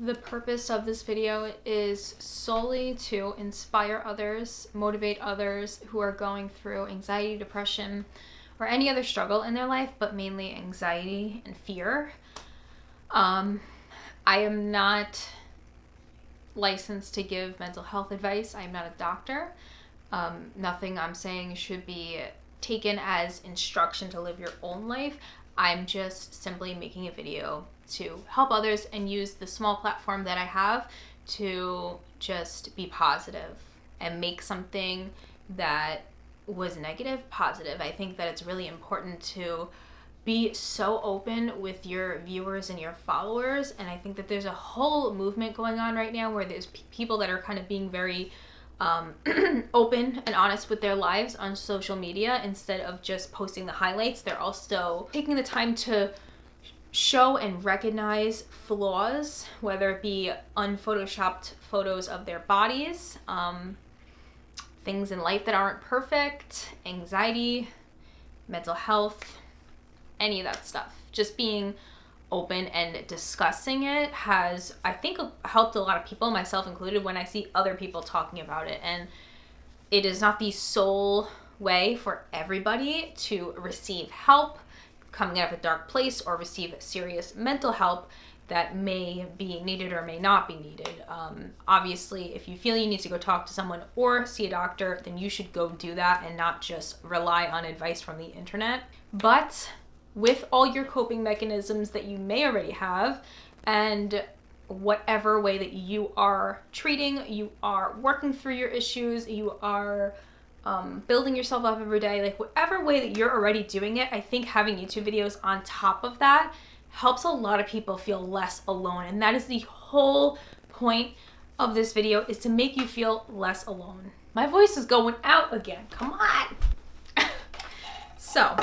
The purpose of this video is solely to inspire others, motivate others who are going through anxiety, depression, or any other struggle in their life, but mainly anxiety and fear. I am not licensed to give mental health advice. I am not a doctor. Nothing I'm saying should be taken as instruction to live your own life. I'm just simply making a video to help others and use the small platform that I have to just be positive and make something that was negative positive. I think that it's really important to be so open with your viewers and your followers, and I think that there's a whole movement going on right now where there's people that are kind of being very open and honest with their lives on social media. Instead of just posting the highlights, they're also taking the time to show and recognize flaws, whether it be unphotoshopped photos of their bodies, things in life that aren't perfect, anxiety, mental health, any of that stuff. Just being open and discussing it has, I think, helped a lot of people, myself included, when I see other people talking about it. And it is not the sole way for everybody to receive help coming out of a dark place or receive serious mental help that may be needed or may not be needed. Obviously, if you feel you need to go talk to someone or see a doctor, then you should go do that and not just rely on advice from the internet. But with all your coping mechanisms that you may already have, and whatever way that you are treating, you are working through your issues, you are building yourself up every day, like whatever way that you're already doing it, I think having YouTube videos on top of that helps a lot of people feel less alone. And that is the whole point of this video, is to make you feel less alone. My voice is going out again. Come on. So,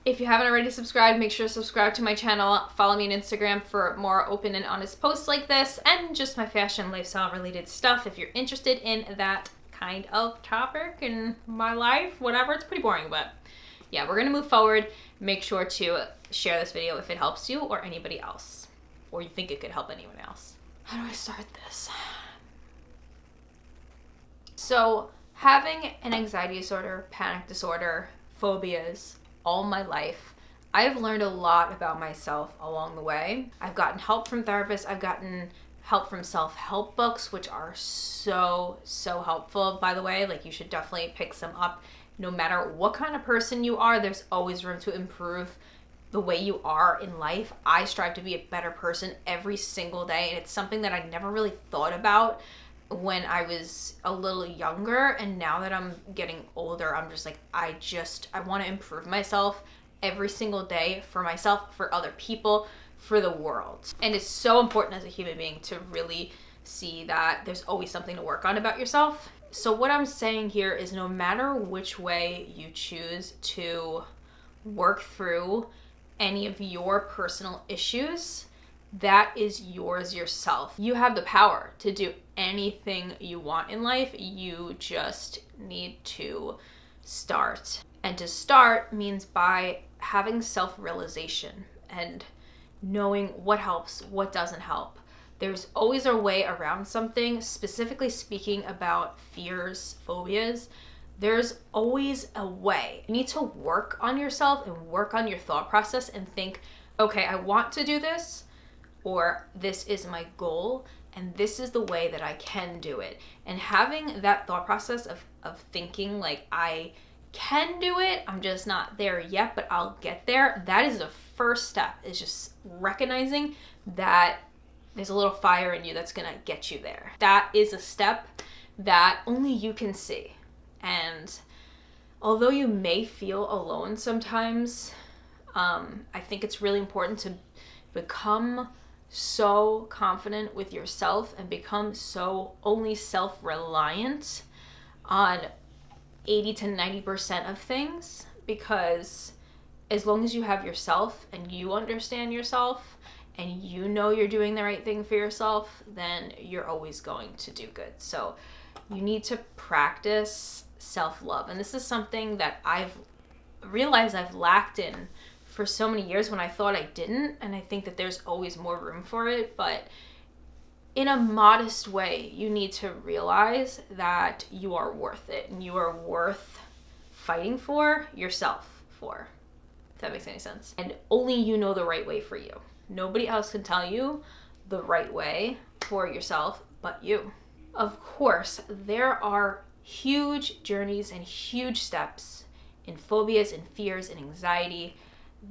if you haven't already subscribed, make sure to subscribe to my channel. Follow me on Instagram for more open and honest posts like this, and just my fashion lifestyle related stuff if you're interested in that kind of topic in my life. Whatever, it's pretty boring, but yeah, we're gonna move forward. Make sure to share this video if it helps you or anybody else, or you think it could help anyone else. How do I start this? So, having an anxiety disorder, panic disorder, phobias, all my life, I've learned a lot about myself along the way. I've gotten help from therapists. I've gotten help from self-help books, which are so helpful, by the way. Like, you should definitely pick some up. No matter what kind of person you are, there's always room to improve the way you are in life. I strive to be a better person every single day, and it's something that I never really thought about when I was a little younger. And now that I'm getting older, I'm just like, I want to improve myself every single day, for myself, for other people, for the world. And it's so important as a human being to really see that there's always something to work on about yourself. So what I'm saying here is, no matter which way you choose to work through any of your personal issues, that is yours yourself. You have the power to do anything you want in life. You just need to start. And to start means by having self-realization and knowing what helps, what doesn't help. There's always a way around something. Specifically speaking about fears, phobias, there's always a way. You need to work on yourself and work on your thought process and think, okay, I want to do this, or this is my goal, and this is the way that I can do it. And having that thought process of thinking like, I can do it, I'm just not there yet, but I'll get there. That is the first step, is just recognizing that there's a little fire in you that's gonna get you there. That is a step that only you can see. And although you may feel alone sometimes, I think it's really important to become so confident with yourself and become so only self-reliant on 80 to 90% of things, because as long as you have yourself and you understand yourself and you know you're doing the right thing for yourself, then you're always going to do good. So you need to practice self-love. And this is something that I've realized I've lacked in for so many years when I thought I didn't. And I think that there's always more room for it. But in a modest way, you need to realize that you are worth it and you are worth fighting for yourself for. If that makes any sense. And only you know the right way for you. Nobody else can tell you the right way for yourself but you. Of course, there are huge journeys and huge steps in phobias and fears and anxiety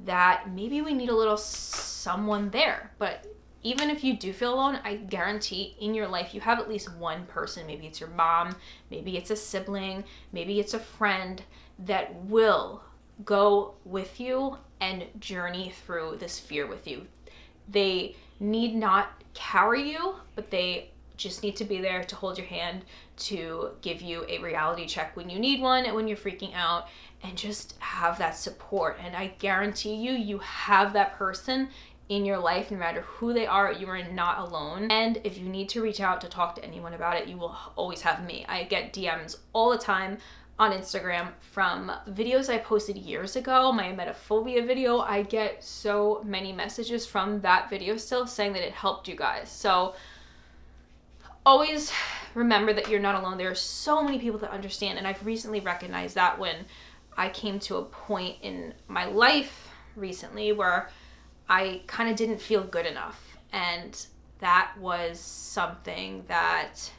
that maybe we need a little someone there. But even if you do feel alone, I guarantee in your life you have at least one person, maybe it's your mom, maybe it's a sibling, maybe it's a friend that will go with you and journey through this fear with you. They need not carry you, but they just need to be there to hold your hand, to give you a reality check when you need one and when you're freaking out, and just have that support. And I guarantee you, you have that person in your life. No matter who they are, you are not alone. And if you need to reach out to talk to anyone about it, you will always have me. I get DMs all the time on Instagram from videos I posted years ago, my emetophobia video. I get so many messages from that video still saying that it helped you guys. So always remember that you're not alone. There are so many people that understand, and I've recently recognized that when I came to a point in my life recently where I kind of didn't feel good enough. And that was something that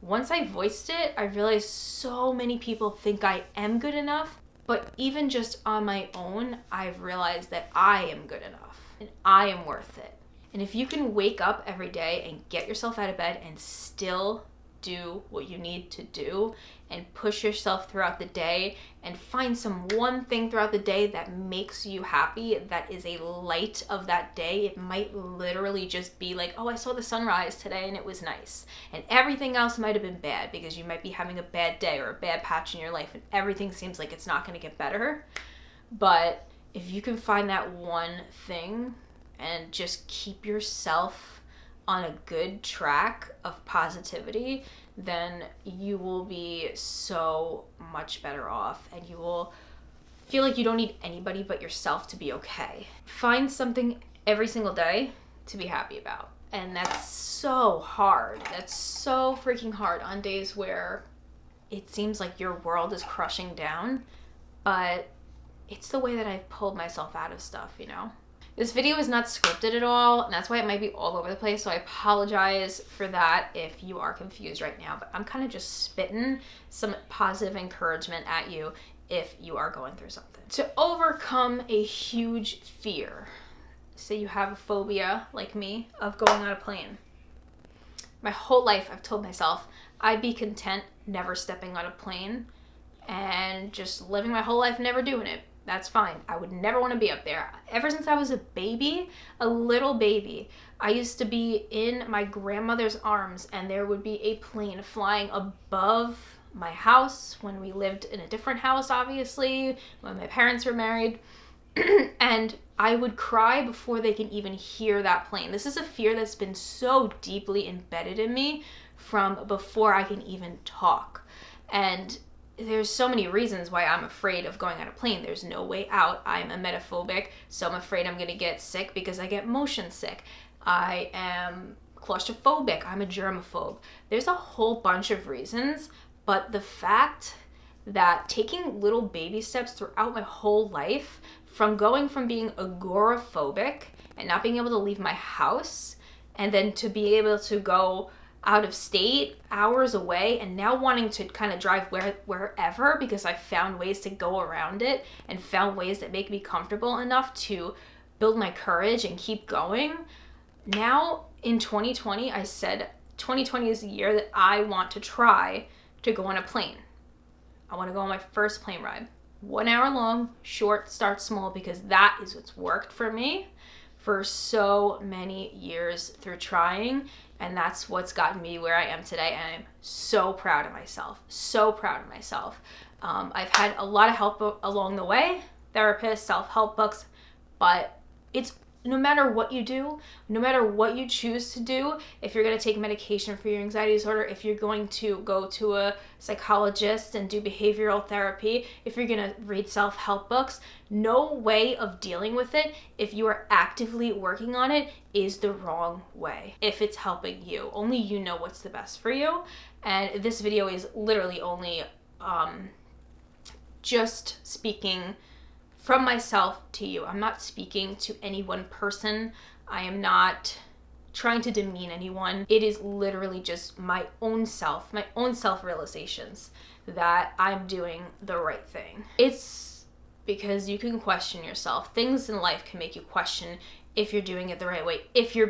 once I voiced it, I realized so many people think I am good enough. But even just on my own, I've realized that I am good enough and I am worth it. And if you can wake up every day and get yourself out of bed and still do what you need to do and push yourself throughout the day and find some one thing throughout the day that makes you happy, that is a light of that day. It might literally just be like, oh, I saw the sunrise today and it was nice. And everything else might have been bad because you might be having a bad day or a bad patch in your life and everything seems like it's not going to get better. But if you can find that one thing and just keep yourself on a good track of positivity, then you will be so much better off and you will feel like you don't need anybody but yourself to be okay. Find something every single day to be happy about. And that's so hard. That's so freaking hard on days where it seems like your world is crushing down, but it's the way that I've pulled myself out of stuff, you know? This video is not scripted at all, and that's why it might be all over the place, so I apologize for that if you are confused right now, but I'm kind of just spitting some positive encouragement at you if you are going through something. To overcome a huge fear, say you have a phobia, like me, of going on a plane. My whole life I've told myself I'd be content never stepping on a plane and just living my whole life never doing it. That's fine. I would never want to be up there. Ever since I was a baby, a little baby, I used to be in my grandmother's arms and there would be a plane flying above my house when we lived in a different house, obviously, when my parents were married. And I would cry before they can even hear that plane. This is a fear that's been so deeply embedded in me from before I can even talk. And there's so many reasons why I'm afraid of going on a plane. There's no way out. I'm emetophobic, so I'm afraid I'm gonna get sick because I get motion sick. I am claustrophobic. I'm a germaphobe. There's a whole bunch of reasons, but the fact that taking little baby steps throughout my whole life, from going from being agoraphobic and not being able to leave my house, and then to be able to go out of state, hours away, and now wanting to kind of drive wherever because I found ways to go around it and found ways that make me comfortable enough to build my courage and keep going. Now in 2020, I said 2020 is the year that I want to try to go on a plane. I want to go on my first plane ride. 1 hour long, short, start small, because that is what's worked for me for so many years through trying. And that's what's gotten me where I am today. And I'm so proud of myself. So proud of myself. I've had a lot of help along the way. Therapists, self-help books. But it's no matter what you do, no matter what you choose to do, if you're going to take medication for your anxiety disorder, if you're going to go to a psychologist and do behavioral therapy, if you're going to read self-help books, no way of dealing with it, if you are actively working on it, is the wrong way. If it's helping you, only you know what's the best for you. And this video is literally only just speaking from myself to you. I'm not speaking to any one person. I am not trying to demean anyone. It is literally just my own self-realizations that I'm doing the right thing. It's because you can question yourself. Things in life can make you question if you're doing it the right way, if you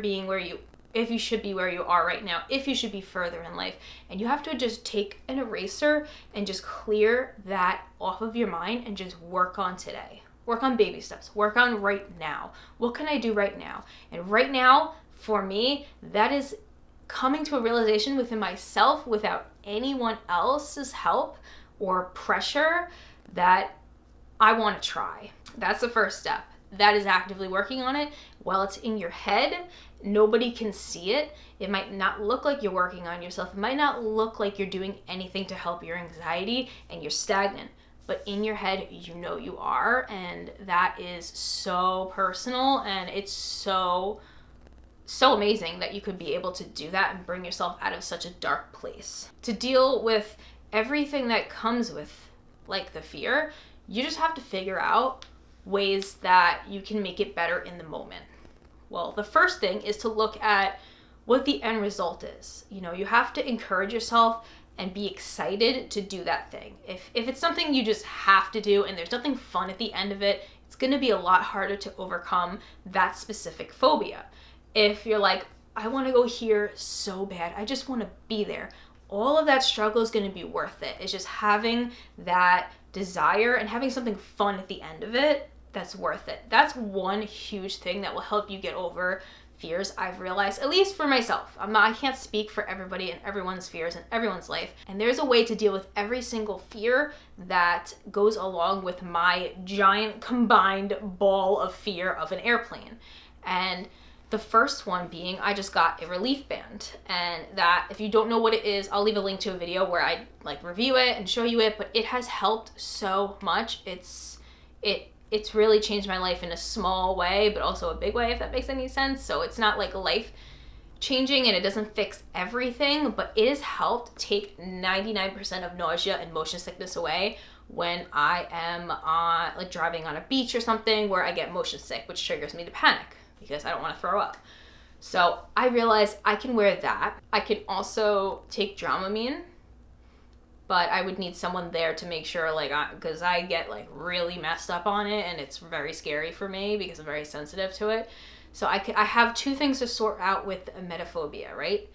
should be where you are right now, if you should be further in life. And you have to just take an eraser and just clear that off of your mind and just work on today. Work on baby steps. Work on right now. What can I do right now? And right now, for me, that is coming to a realization within myself without anyone else's help or pressure that I want to try. That's the first step. That is actively working on it. While it's in your head, nobody can see it. It might not look like you're working on yourself. It might not look like you're doing anything to help your anxiety and you're stagnant. But in your head, you know you are, and that is so personal, and it's so amazing that you could be able to do that and bring yourself out of such a dark place. To deal with everything that comes with, like, the fear, you just have to figure out ways that you can make it better in the moment. Well, the first thing is to look at what the end result is. You know, you have to encourage yourself and be excited to do that thing. If it's something you just have to do and there's nothing fun at the end of it, it's gonna be a lot harder to overcome that specific phobia. If you're like, I wanna go here so bad, I just wanna be there, all of that struggle is gonna be worth it. It's just having that desire and having something fun at the end of it that's worth it. That's one huge thing that will help you get over fears, I've realized, at least for myself. I can't speak for everybody and everyone's fears in everyone's life. And there's a way to deal with every single fear that goes along with my giant combined ball of fear of an airplane. And the first one being, I just got a Reliefband. And that, if you don't know what it is, I'll leave a link to a video where I review it and show you it, but it has helped so much. It's really changed my life in a small way, but also a big way, if that makes any sense. So it's not like life changing and it doesn't fix everything, but it has helped take 99% of nausea and motion sickness away when I am driving on a beach or something where I get motion sick, which triggers me to panic because I don't want to throw up. So I realized I can wear that. I can also take Dramamine, but I would need someone there to make sure, because I get really messed up on it and it's very scary for me because I'm very sensitive to it. So I have two things to sort out with emetophobia, right?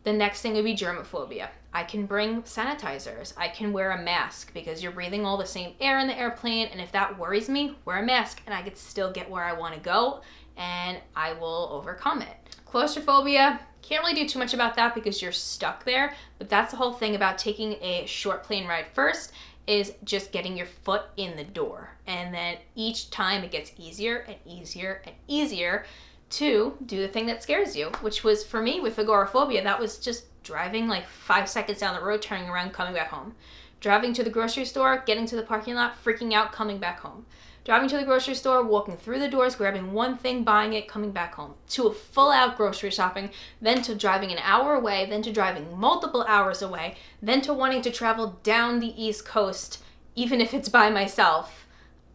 The next thing would be germophobia. I can bring sanitizers. I can wear a mask because you're breathing all the same air in the airplane, and if that worries me, wear a mask and I could still get where I want to go and I will overcome it. Claustrophobia, can't really do too much about that because you're stuck there, but that's the whole thing about taking a short plane ride first, is just getting your foot in the door. And then each time it gets easier and easier and easier to do the thing that scares you, which was for me with agoraphobia, that was just driving 5 seconds down the road, turning around, coming back home. Driving to the grocery store, getting to the parking lot, freaking out, coming back home. Driving to the grocery store, walking through the doors, grabbing one thing, buying it, coming back home. To a full-out grocery shopping, then to driving an hour away, then to driving multiple hours away, then to wanting to travel down the East Coast, even if it's by myself.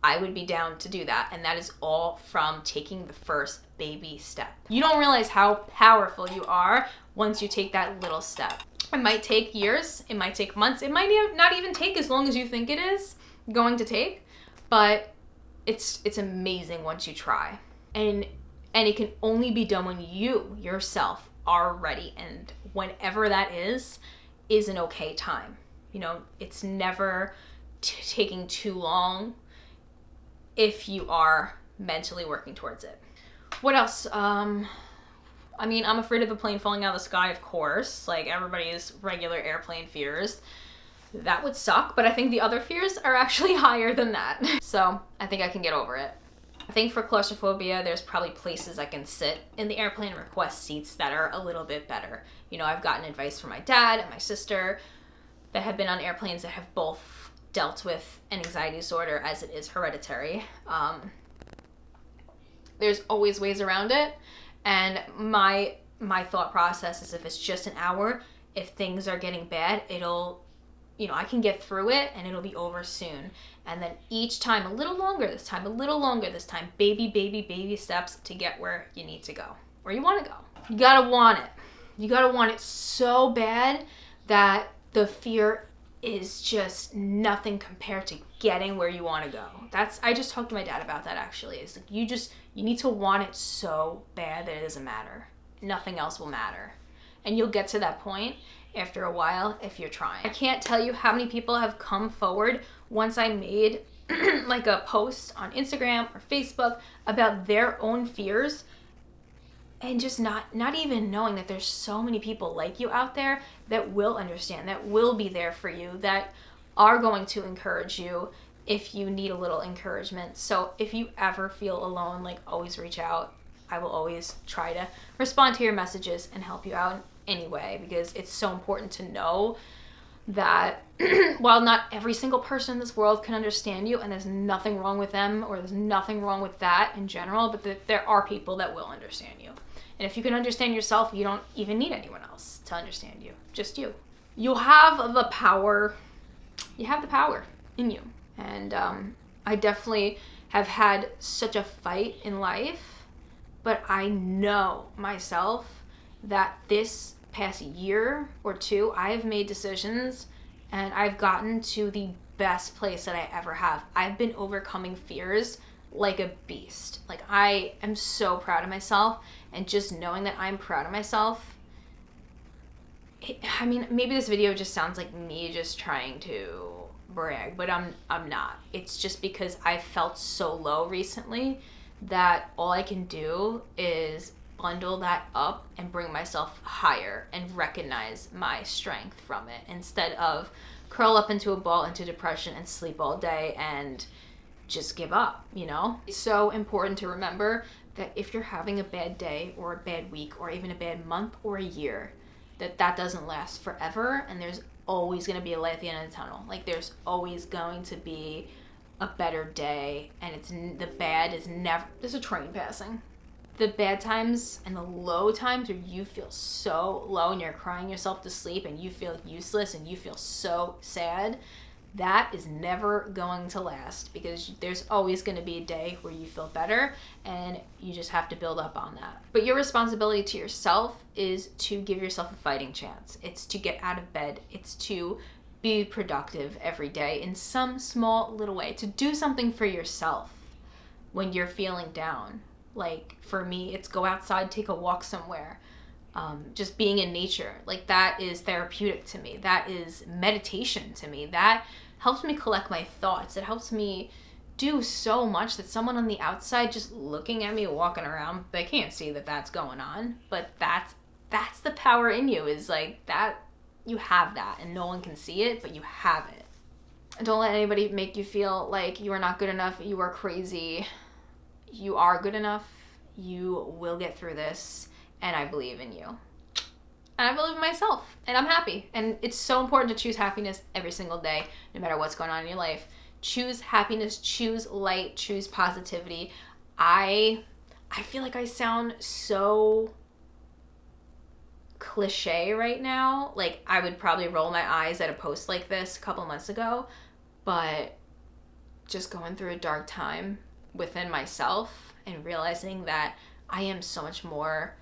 I would be down to do that, and that is all from taking the first baby step. You don't realize how powerful you are once you take that little step. It might take years, it might take months, it might not even take as long as you think it is going to take, but it's amazing once you try. And it can only be done when you yourself are ready, and whenever that is an okay time. You know, it's never taking too long if you are mentally working towards it. What else? I'm afraid of a plane falling out of the sky, of course, like everybody's regular airplane fears. That would suck, but I think the other fears are actually higher than that. So I think I can get over it. I think for claustrophobia, there's probably places I can sit in the airplane and request seats that are a little bit better. You know, I've gotten advice from my dad and my sister that have been on airplanes that have both dealt with an anxiety disorder as it is hereditary. There's always ways around it. And my thought process is if it's just an hour, if things are getting bad, I can get through it and it'll be over soon. And then each time, a little longer this time, baby steps to get where you need to go, where you want to go. You gotta want it. You gotta want it so bad that the fear is just nothing compared to getting where you want to go. I just talked to my dad about that actually. It's like you need to want it so bad that it doesn't matter. Nothing else will matter. And you'll get to that point after a while if you're trying. I can't tell you how many people have come forward once I made like a post on Instagram or Facebook about their own fears, and just not even knowing that there's so many people like you out there that will understand, that will be there for you, that are going to encourage you if you need a little encouragement. So if you ever feel alone, like, always reach out. I will always try to respond to your messages and help you out anyway, because it's so important to know that while not every single person in this world can understand you, and there's nothing wrong with them or there's nothing wrong with that in general, but there are people that will understand you. And if you can understand yourself, you don't even need anyone else to understand you, just you. You have the power. You have the power in you. And I definitely have had such a fight in life, but I know myself that this past year or two, I've made decisions and I've gotten to the best place that I ever have. I've been overcoming fears like a beast. Like, I am so proud of myself, and just knowing that I'm proud of myself, maybe this video just sounds like me just trying to brag, but I'm not. It's just because I felt so low recently that all I can do is bundle that up and bring myself higher and recognize my strength from it, instead of curl up into a ball into depression and sleep all day and just give up, you know? It's so important to remember that if you're having a bad day or a bad week or even a bad month or a year, that doesn't last forever, and there's always going to be a light at the end of the tunnel. Like, there's always going to be a better day, and the bad is never, there's a train passing. The bad times and the low times where you feel so low and you're crying yourself to sleep and you feel useless and you feel so sad, that is never going to last, because there's always going to be a day where you feel better, and you just have to build up on that. But your responsibility to yourself is to give yourself a fighting chance. It's to get out of bed. It's to be productive every day in some small little way, to do something for yourself when you're feeling down. Like, for me, it's go outside, take a walk somewhere. Just being in nature, like, that is therapeutic to me. That is meditation to me. That helps me collect my thoughts. It helps me do so much that someone on the outside just looking at me walking around, they can't see that that's going on. But that's the power in you, is like that. You have that, and no one can see it, but you have it. Don't let anybody make you feel like you are not good enough, you are crazy. You are good enough. You will get through this, and I believe in you. And I believe in myself, and I'm happy. And it's so important to choose happiness every single day, no matter what's going on in your life. Choose happiness, choose light, choose positivity. I feel like I sound so cliche right now. Like, I would probably roll my eyes at a post like this a couple months ago, but just going through a dark time within myself and realizing that I am so much more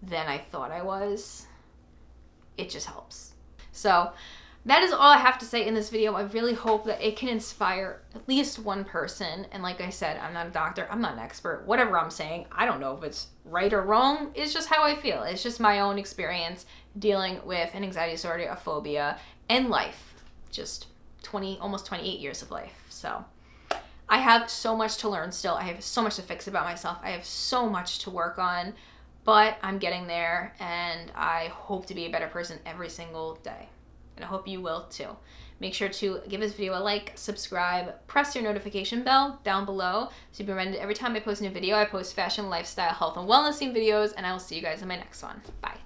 than I thought I was, it just helps. So that is all I have to say in this video. I really hope that it can inspire at least one person. And like I said, I'm not a doctor, I'm not an expert. Whatever I'm saying, I don't know if it's right or wrong. It's just how I feel. It's just my own experience dealing with an anxiety disorder, a phobia, and life. Just almost 28 years of life. So I have so much to learn still. I have so much to fix about myself. I have so much to work on, but I'm getting there, and I hope to be a better person every single day. and I hope you will too. Make sure to give this video a like, subscribe, press your notification bell down below so you'll be reminded every time I post a new video. I post fashion, lifestyle, health, and wellness themed videos, and I will see you guys in my next one. Bye.